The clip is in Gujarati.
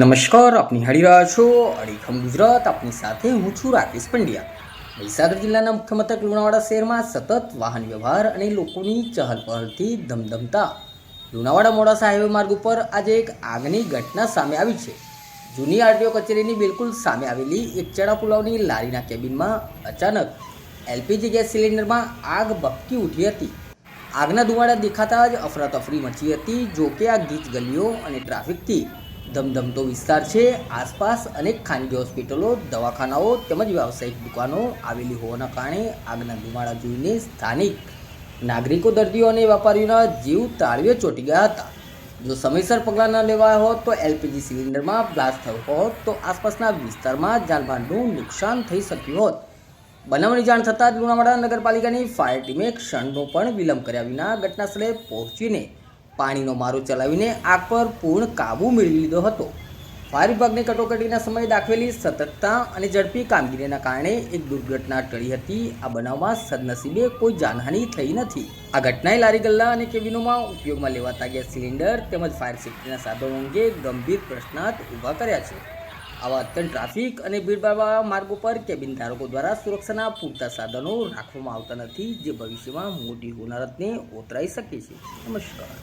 નમસ્કાર, આપ નિહાળી રહ્યા છો અડીખમ ગુજરાત. આપની સાથે હું છું રાકેશ પંડ્યા. મહીસાગર જિલ્લાના મુખ્ય મથક લુણાવાડા શહેરમાં સતત વાહન વ્યવહાર અને લોકોની ચહલપહલથી ધમધમતા લુણાવાડા મોડાસા હાઈવે માર્ગ ઉપર આજે એક આગની ઘટના સામે આવી છે. જૂની આરટીઓ કચેરીની બિલકુલ સામે આવેલી એક ચણા પુલાવની લારીના કેબિનમાં અચાનક એલપીજી ગેસ સિલિન્ડરમાં આગ ભભકી ઉઠી હતી. આગના ધુમાડા દેખાતા જ અફરાતફરી મચી હતી. જોકે આ ગીચ ગલીઓ અને ટ્રાફિકથી ધમધમતો વિસ્તાર છે. આસપાસ અનેક ખાનગી હોસ્પિટલો, દવાખાનાઓ તેમજ વ્યાવસાયિક દુકાનો આવેલી હોવાના કારણે આગના ધુમાડા જોઈને સ્થાનિક નાગરિકો, દર્દીઓ અને વેપારીઓના જીવ તાળવે ચોંટી ગયા હતા. જો સમયસર પગલાં ન લેવાયા હોત તો એલપીજી સિલિન્ડરમાં બ્લાસ્ટ થયો હોત તો આસપાસના વિસ્તારમાં જાનમાલનું નુકસાન થઈ શક્યું હોત. બનાવની જાણ થતાં જ લુણાવાડા નગરપાલિકાની ફાયર ટીમે ક્ષણનો પણ વિલંબ કર્યા વિના ઘટનાસ્થળે પહોંચીને પાણીનો મારો ચલાવીને આગ પર પૂર્ણ કાબૂ મેળવી લીધો હતો. ફાયર વિભાગની કટોકટીના સમયે દાખવેલી સતર્કતા અને ઝડપી કામગીરીના કારણે એક દુર્ઘટના ટળી હતી. આ બનાવમાં સદનસીબે કોઈ જાનહાનિ થઈ નથી. આ ઘટનાએ લારી ગલ્લા અને કેબિનોમાં ઉપયોગમાં લેવાતા ગેસ સિલિન્ડર તેમજ ફાયર સેફ્ટીના સાધનો અંગે ગંભીર પ્રશ્નાર્થ ઊભા કર્યા છે. આવા અત્યંત ટ્રાફિક અને ભીડભાડવાળા માર્ગો પર કેબિન ધારકો દ્વારા સુરક્ષાના પૂરતા સાધનો રાખવામાં આવતા નથી, જે ભવિષ્યમાં મોટી હોનારતને ઓતરાઈ શકે છે. નમસ્કાર.